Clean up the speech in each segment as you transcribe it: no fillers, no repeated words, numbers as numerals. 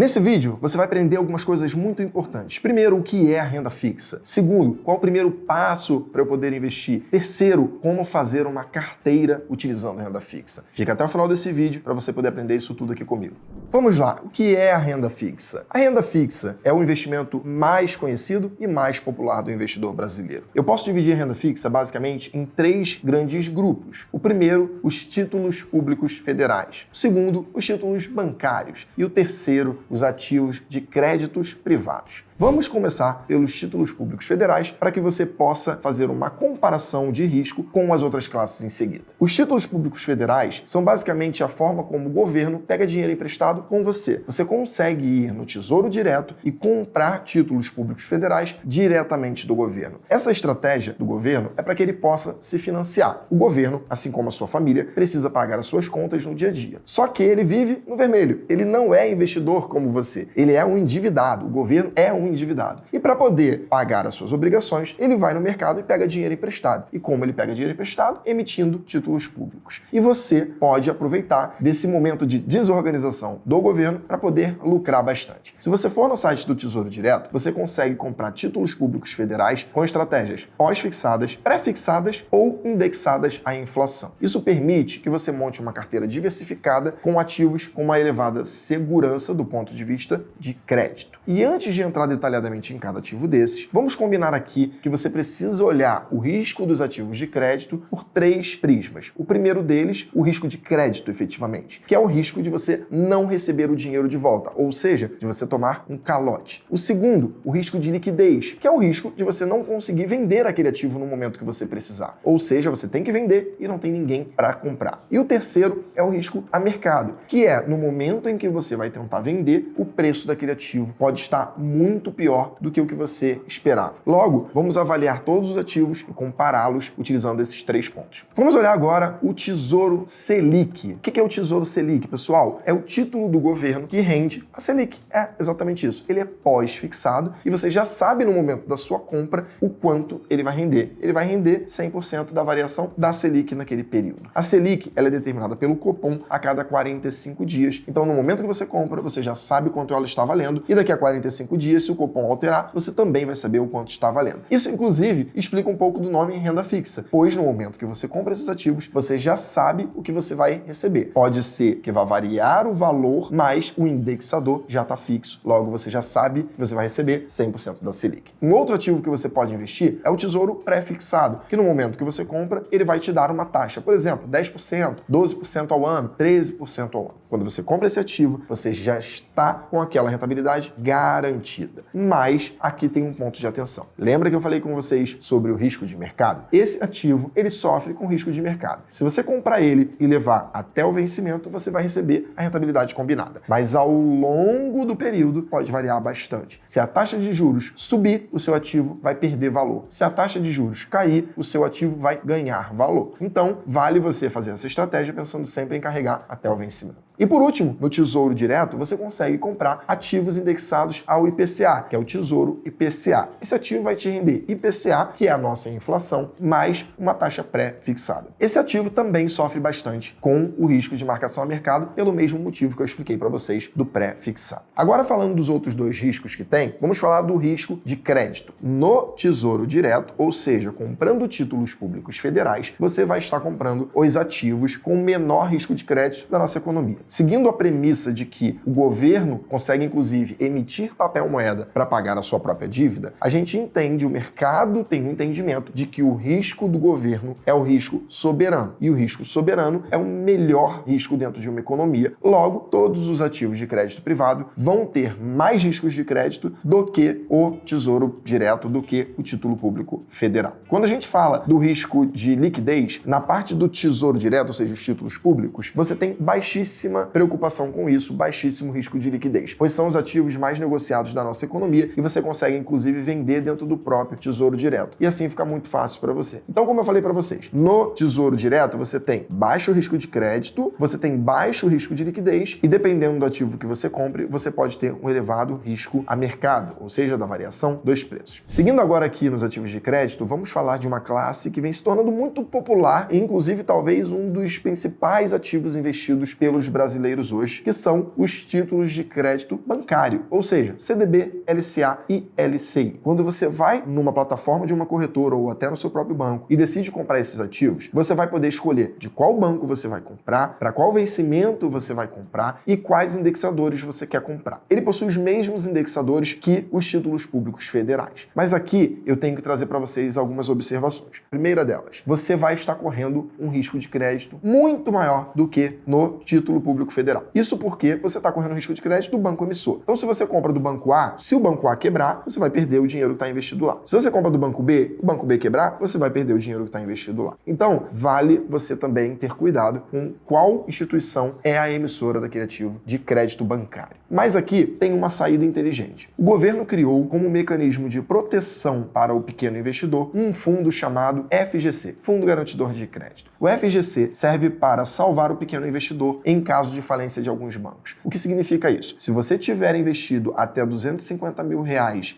Nesse vídeo, você vai aprender algumas coisas muito importantes. Primeiro, o que é a renda fixa. Segundo, qual o primeiro passo para eu poder investir. Terceiro, como fazer uma carteira utilizando a renda fixa. Fica até o final desse vídeo para você poder aprender isso tudo aqui comigo. Vamos lá, o que é a renda fixa? A renda fixa é o investimento mais conhecido e mais popular do investidor brasileiro. Eu posso dividir a renda fixa basicamente em 3 grandes grupos. O primeiro, os títulos públicos federais. O segundo, os títulos bancários. E o terceiro, os ativos de créditos privados. Vamos começar pelos títulos públicos federais para que você possa fazer uma comparação de risco com as outras classes em seguida. Os títulos públicos federais são basicamente a forma como o governo pega dinheiro emprestado com você. Você consegue ir no Tesouro Direto e comprar títulos públicos federais diretamente do governo. Essa estratégia do governo é para que ele possa se financiar. O governo, assim como a sua família, precisa pagar as suas contas no dia a dia. Só que ele vive no vermelho. Ele não é investidor como você. Ele é um endividado. O governo é um endividado. E para poder pagar as suas obrigações, ele vai no mercado e pega dinheiro emprestado. E como ele pega dinheiro emprestado? Emitindo títulos públicos. E você pode aproveitar desse momento de desorganização do governo para poder lucrar bastante. Se você for no site do Tesouro Direto, você consegue comprar títulos públicos federais com estratégias pós-fixadas, pré-fixadas ou indexadas à inflação. Isso permite que você monte uma carteira diversificada com ativos com uma elevada segurança do ponto de vista de crédito. E antes de entrar detalhadamente em cada ativo desses, vamos combinar aqui que você precisa olhar o risco dos ativos de crédito por 3 prismas. O primeiro deles, o risco de crédito, efetivamente, que é o risco de você não receber o dinheiro de volta, ou seja, de você tomar um calote. O segundo, o risco de liquidez, que é o risco de você não conseguir vender aquele ativo no momento que você precisar. Ou seja, você tem que vender e não tem ninguém para comprar. E o terceiro é o risco a mercado, que é no momento em que você vai tentar vender, o preço daquele ativo pode estar muito pior do que o que você esperava. Logo, vamos avaliar todos os ativos e compará-los utilizando esses 3 pontos. Vamos olhar agora o Tesouro Selic. O que é o Tesouro Selic, pessoal? É o título do governo que rende a Selic. É exatamente isso. Ele é pós-fixado e você já sabe no momento da sua compra o quanto ele vai render. Ele vai render 100% da variação da Selic naquele período. A Selic ela é determinada pelo Copom a cada 45 dias. Então, no momento que você compra, você já sabe quanto ela está valendo e daqui a 45 dias, se o Copom alterar, você também vai saber o quanto está valendo. Isso, inclusive, explica um pouco do nome renda fixa, pois no momento que você compra esses ativos, você já sabe o que você vai receber. Pode ser que vá variar o valor, mas o indexador já está fixo. Logo, você já sabe que você vai receber 100% da Selic. Um outro ativo que você pode investir é o Tesouro Pré-fixado, que no momento que você compra, ele vai te dar uma taxa. Por exemplo, 10%, 12% ao ano, 13% ao ano. Quando você compra esse ativo, você já está com aquela rentabilidade garantida. Mas aqui tem um ponto de atenção. Lembra que eu falei com vocês sobre o risco de mercado? Esse ativo, ele sofre com risco de mercado. Se você comprar ele e levar até o vencimento, você vai receber a rentabilidade combinada. Mas ao longo do período, pode variar bastante. Se a taxa de juros subir, o seu ativo vai perder valor. Se a taxa de juros cair, o seu ativo vai ganhar valor. Então, vale você fazer essa estratégia pensando sempre em carregar até o vencimento. E por último, no Tesouro Direto, você consegue comprar ativos indexados ao IPCA, que é o Tesouro IPCA. Esse ativo vai te render IPCA, que é a nossa inflação, mais uma taxa pré-fixada. Esse ativo também sofre bastante com o risco de marcação a mercado, pelo mesmo motivo que eu expliquei para vocês do pré-fixado. Agora, falando dos outros 2 riscos que tem, vamos falar do risco de crédito. No Tesouro Direto, ou seja, comprando títulos públicos federais, você vai estar comprando os ativos com menor risco de crédito da nossa economia. Seguindo a premissa de que o governo consegue, inclusive, emitir papel moeda para pagar a sua própria dívida, a gente entende, o mercado tem um entendimento de que o risco do governo é o risco soberano. E o risco soberano é o melhor risco dentro de uma economia. Logo, todos os ativos de crédito privado vão ter mais riscos de crédito do que o Tesouro Direto, do que o título público federal. Quando a gente fala do risco de liquidez, na parte do Tesouro Direto, ou seja, os títulos públicos, você tem baixíssima preocupação com isso, baixíssimo risco de liquidez, pois são os ativos mais negociados da nossa economia e você consegue, inclusive, vender dentro do próprio Tesouro Direto. E assim fica muito fácil para você. Então, como eu falei para vocês, no Tesouro Direto você tem baixo risco de crédito, você tem baixo risco de liquidez e, dependendo do ativo que você compre, você pode ter um elevado risco a mercado, ou seja, da variação dos preços. Seguindo agora aqui nos ativos de crédito, vamos falar de uma classe que vem se tornando muito popular e, inclusive, talvez um dos principais ativos investidos pelos brasileiros brasileiros hoje, que são os títulos de crédito bancário, ou seja, CDB, LCA e LCI. Quando você vai numa plataforma de uma corretora ou até no seu próprio banco e decide comprar esses ativos, você vai poder escolher de qual banco você vai comprar, para qual vencimento você vai comprar e quais indexadores você quer comprar. Ele possui os mesmos indexadores que os títulos públicos federais. Mas aqui eu tenho que trazer para vocês algumas observações. Primeira delas, você vai estar correndo um risco de crédito muito maior do que no título público federal. Isso porque você está correndo risco de crédito do banco emissor. Então, se você compra do banco A, se o banco A quebrar, você vai perder o dinheiro que está investido lá. Se você compra do banco B, o banco B quebrar, você vai perder o dinheiro que está investido lá. Então, vale você também ter cuidado com qual instituição é a emissora daquele ativo de crédito bancário. Mas aqui tem uma saída inteligente. O governo criou como mecanismo de proteção para o pequeno investidor um fundo chamado FGC, Fundo Garantidor de Crédito. O FGC serve para salvar o pequeno investidor em caso de falência de alguns bancos. O que significa isso? Se você tiver investido até R$250 mil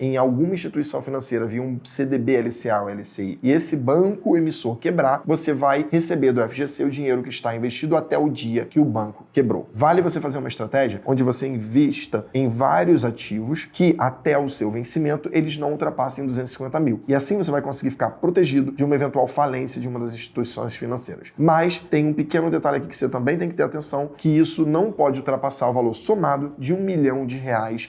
em alguma instituição financeira via um CDB, LCA ou LCI e esse banco emissor quebrar, você vai receber do FGC o dinheiro que está investido até o dia que o banco quebrou. Vale você fazer uma estratégia onde você invista em vários ativos que até o seu vencimento eles não ultrapassem 250 mil. E assim você vai conseguir ficar protegido de uma eventual falência de uma das instituições financeiras. Mas tem um pequeno detalhe aqui que você também tem que ter atenção, que isso não pode ultrapassar o valor somado de R$1 milhão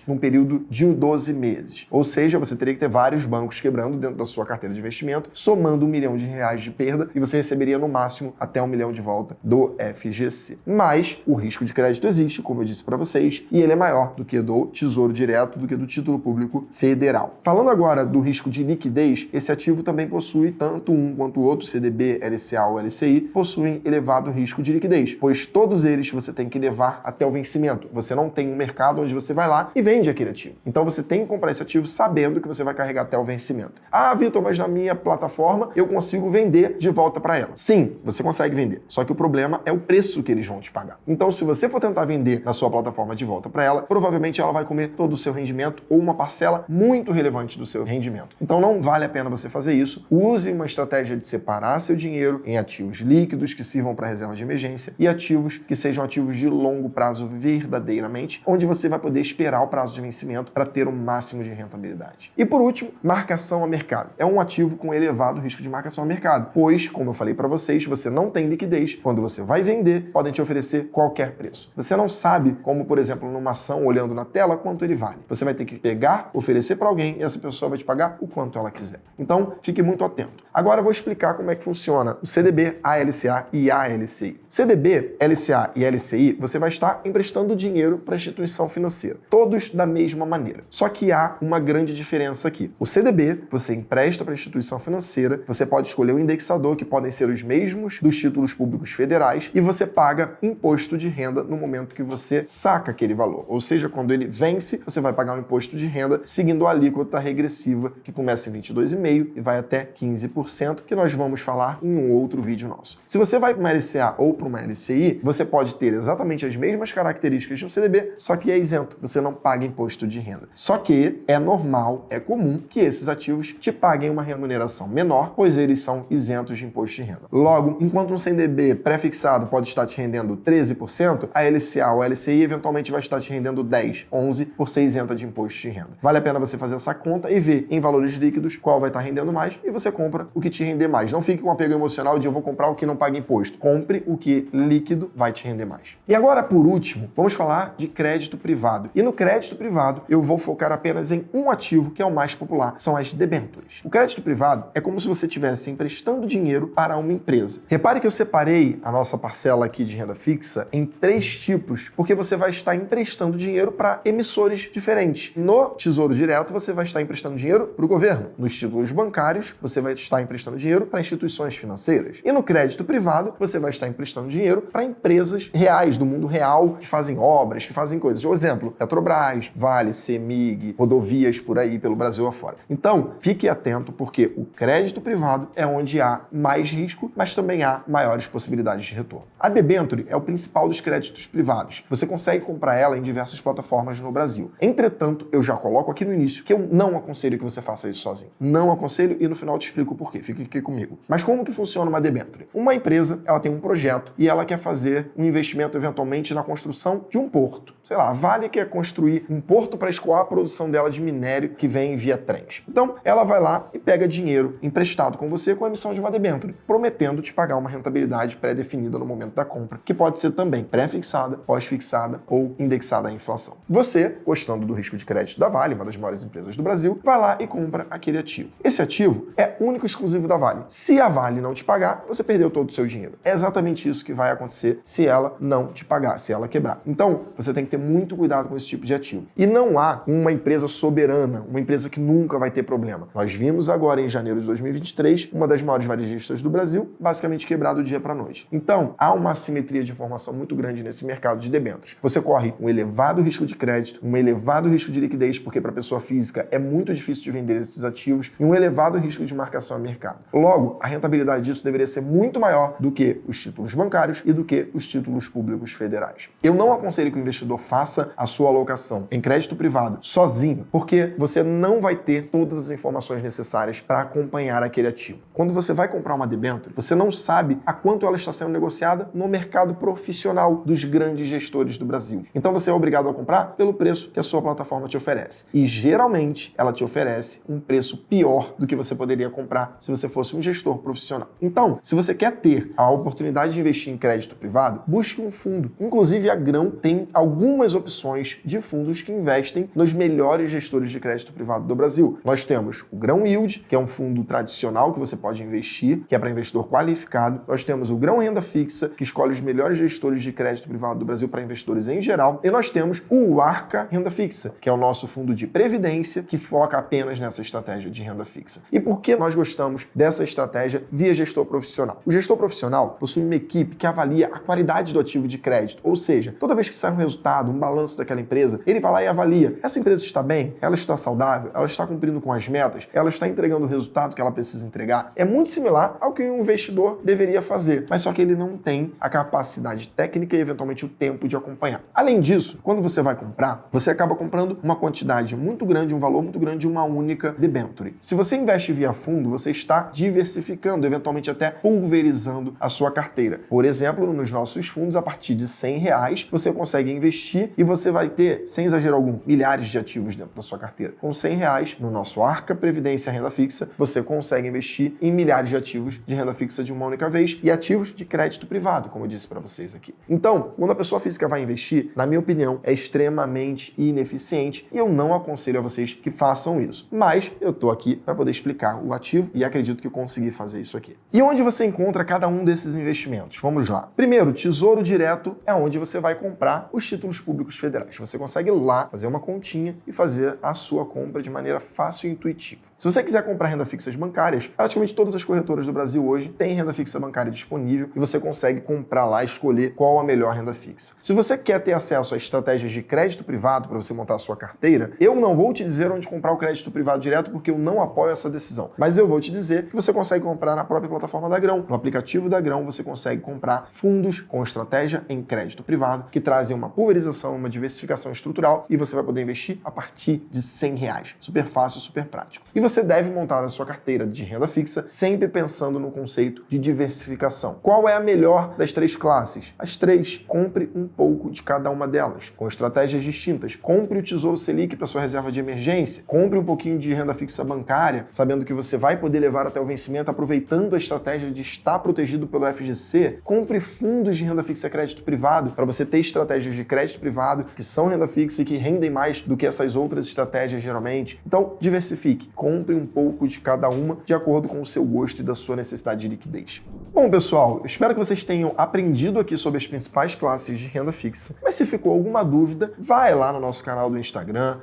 num período de 12 meses. Ou seja, você teria que ter vários bancos quebrando dentro da sua carteira de investimento, somando R$1 milhão de perda, e você receberia no máximo até R$1 milhão de volta do FGC. Mas o risco de crédito existe, como eu disse para vocês, e ele é maior do que do Tesouro Direto, do que do título público federal. Falando agora do risco de liquidez, esse ativo também possui, tanto um quanto o outro, CDB, LCA ou LCI, possuem elevado risco de liquidez, pois todos eles você tem que levar até o vencimento. Você não tem um mercado onde você vai lá e vende aquele ativo. Então você tem que comprar esse ativo sabendo que você vai carregar até o vencimento. Ah, Vitor, mas na minha plataforma eu consigo vender de volta para ela. Sim, você consegue vender. Só que o problema é o preço que eles vão te pagar. Então, se você for tentar vender na sua plataforma de volta para ela, provavelmente ela vai comer todo o seu rendimento ou uma parcela muito relevante do seu rendimento. Então, não vale a pena você fazer isso. Use uma estratégia de separar seu dinheiro em ativos líquidos que sirvam para reserva de emergência e ativos que sejam ativos de longo prazo verdadeiramente, onde você vai poder esperar o prazo de vencimento para ter o máximo de rentabilidade. E por último, marcação a mercado. É um ativo com elevado risco de marcação a mercado, pois, como eu falei para vocês, você não tem liquidez. Quando você vai vender, podem te oferecer qualquer preço. Você não sabe, como por exemplo numa ação, olhando na tela, quanto ele vale. Você vai ter que pegar, oferecer para alguém e essa pessoa vai te pagar o quanto ela quiser. Então, fique muito atento. Agora eu vou explicar como é que funciona o CDB, a LCA e a LCI. CDB, LCA e LCI, você vai estar emprestando dinheiro para a instituição financeira. Todos da mesma maneira. Só que há uma grande diferença aqui. O CDB, você empresta para a instituição financeira, você pode escolher o indexador, que podem ser os mesmos dos títulos públicos federais, e você paga imposto de renda no momento que você saca aquele valor. Ou seja, quando ele vence, você vai pagar um imposto de renda seguindo a alíquota regressiva, que começa em 22,5% e vai até 15%, que nós vamos falar em um outro vídeo nosso. Se você vai para uma LCA ou para uma LCI, você pode ter exatamente as mesmas características de um CDB, só que é isento, você não paga imposto de renda. Só que é normal, é comum que esses ativos te paguem uma remuneração menor, pois eles são isentos de imposto de renda. Logo, enquanto um CDB pré-fixado pode estar te rendendo 13%, a LCA ou a LCI eventualmente vai estar te rendendo 10%, 11% por ser isenta de imposto de renda. Vale a pena você fazer essa conta e ver em valores líquidos qual vai estar rendendo mais e você compra o que te render mais. Não fique com um apego emocional de eu vou comprar o que não paga imposto. Compre o que líquido vai te render mais. E agora, por último, vamos falar de crédito privado. E no crédito privado, eu vou focar apenas em um ativo que é o mais popular, são as debêntures. O crédito privado é como se você estivesse emprestando dinheiro para uma empresa. Repare que eu separei a nossa parcela aqui de renda fixa em 3 tipos, porque você vai estar emprestando dinheiro para emissores diferentes. No Tesouro Direto, você vai estar emprestando dinheiro para o governo. Nos títulos bancários, você vai estar emprestando dinheiro para instituições financeiras. E no crédito privado, você vai estar emprestando dinheiro para empresas reais, do mundo real, que fazem obras, que fazem coisas. Por exemplo, Petrobras, Vale, CEMIG, rodovias por aí, pelo Brasil afora. Então, fique atento, porque o crédito privado é onde há mais risco, mas também há maiores possibilidades de retorno. A debênture é o principal virtual dos créditos privados. Você consegue comprar ela em diversas plataformas no Brasil. Entretanto, eu já coloco aqui no início que eu não aconselho que você faça isso sozinho. Não aconselho e no final eu te explico o porquê. Fique aqui comigo. Mas como que funciona uma debênture? Uma empresa, ela tem um projeto e ela quer fazer um investimento eventualmente na construção de um porto. Sei lá, a Vale quer construir um porto para escoar a produção dela de minério que vem via trens. Então, ela vai lá e pega dinheiro emprestado com você com a emissão de uma debênture, prometendo te pagar uma rentabilidade pré-definida no momento da compra, que pode ser também pré-fixada, pós-fixada ou indexada à inflação. Você, gostando do risco de crédito da Vale, uma das maiores empresas do Brasil, vai lá e compra aquele ativo. Esse ativo é único e exclusivo da Vale. Se a Vale não te pagar, você perdeu todo o seu dinheiro. É exatamente isso que vai acontecer se ela não te pagar, se ela quebrar. Então, você tem que ter muito cuidado com esse tipo de ativo. E não há uma empresa soberana, uma empresa que nunca vai ter problema. Nós vimos agora em janeiro de 2023, uma das maiores varejistas do Brasil, basicamente quebrado do dia para a noite. Então, há uma assimetria de informação muito grande nesse mercado de debêntures. Você corre um elevado risco de crédito, um elevado risco de liquidez, porque para a pessoa física é muito difícil de vender esses ativos, e um elevado risco de marcação a mercado. Logo, a rentabilidade disso deveria ser muito maior do que os títulos bancários e do que os títulos públicos federais. Eu não aconselho que o investidor faça a sua alocação em crédito privado sozinho, porque você não vai ter todas as informações necessárias para acompanhar aquele ativo. Quando você vai comprar uma debênture, você não sabe a quanto ela está sendo negociada no mercado profissional dos grandes gestores do Brasil. Então você é obrigado a comprar pelo preço que a sua plataforma te oferece. E geralmente ela te oferece um preço pior do que você poderia comprar se você fosse um gestor profissional. Então, se você quer ter a oportunidade de investir em crédito privado, busque um fundo. Inclusive a Grão tem algumas opções de fundos que investem nos melhores gestores de crédito privado do Brasil. Nós temos o Grão Yield, que é um fundo tradicional que você pode investir, que é para investidor qualificado. Nós temos o Grão Renda Fixa, que escolhe os melhores gestores de crédito privado do Brasil para investidores em geral. E nós temos o Arca Renda Fixa, que é o nosso fundo de previdência, que foca apenas nessa estratégia de renda fixa. E por que nós gostamos dessa estratégia via gestor profissional? O gestor profissional possui uma equipe que avalia a qualidade do ativo de crédito, ou seja, toda vez que sai um resultado, um balanço daquela empresa, ele vai lá e avalia. Essa empresa está bem? Ela está saudável? Ela está cumprindo com as metas? Ela está entregando o resultado que ela precisa entregar? É muito similar ao que um investidor deveria fazer, mas só que ele não tem a capacidade técnica e eventualmente o tempo de acompanhar. Além disso, quando você vai comprar, você acaba comprando uma quantidade muito grande, um valor muito grande de uma única debênture. Se você investe via fundo, você está diversificando, eventualmente até pulverizando a sua carteira. Por exemplo, nos nossos fundos, a partir de R$100, você consegue investir e você vai ter, sem exagero algum, milhares de ativos dentro da sua carteira. Com R$100, no nosso Arca Previdência Renda Fixa, você consegue investir em milhares de ativos de renda fixa de uma única vez e ativos de crédito privado, como eu disse para vocês aqui. Então, quando a pessoa física vai investir, na minha opinião, é extremamente ineficiente e eu não aconselho a vocês que façam isso. Mas eu tô aqui para poder explicar o ativo e acredito que eu consegui fazer isso aqui. E onde você encontra cada um desses investimentos? Vamos lá. Primeiro, Tesouro Direto é onde você vai comprar os títulos públicos federais. Você consegue lá fazer uma continha e fazer a sua compra de maneira fácil e intuitiva. Se você quiser comprar renda fixas bancárias, praticamente todas as corretoras do Brasil hoje têm renda fixa bancária disponível e você consegue comprar lá e escolher qual a melhor renda fixa. Se você quer ter acesso a estratégias de crédito privado para você montar a sua carteira, eu não vou te dizer onde comprar o crédito privado direto porque eu não apoio essa decisão. Mas eu vou te dizer que você consegue comprar na própria plataforma da Grão. No aplicativo da Grão você consegue comprar fundos com estratégia em crédito privado que trazem uma pulverização, uma diversificação estrutural e você vai poder investir a partir de R$100. Super fácil, super prático. E você deve montar a sua carteira de renda fixa sempre pensando no conceito de diversificação. Qual é a melhor das três classes? As três. Compre um pouco de cada uma delas, com estratégias distintas. Compre o Tesouro Selic para sua reserva de emergência. Compre um pouquinho de renda fixa bancária, sabendo que você vai poder levar até o vencimento, aproveitando a estratégia de estar protegido pelo FGC. Compre fundos de renda fixa crédito privado, para você ter estratégias de crédito privado que são renda fixa e que rendem mais do que essas outras estratégias geralmente. Então, diversifique. Compre um pouco de cada uma, de acordo com o seu gosto e da sua necessidade de liquidez. Bom, pessoal, eu espero que vocês tenham aprendido aqui sobre as principais classes de renda fixa. Mas se ficou alguma dúvida, vai lá no nosso canal do Instagram,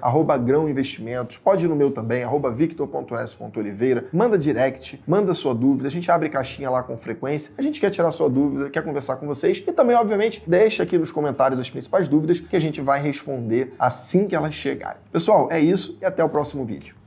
@grãoinvestimentos, pode ir no meu também, @victor.s.oliveira, manda direct, manda sua dúvida, a gente abre caixinha lá com frequência, a gente quer tirar sua dúvida, quer conversar com vocês e também, obviamente, deixa aqui nos comentários as principais dúvidas que a gente vai responder assim que elas chegarem. Pessoal, é isso e até o próximo vídeo.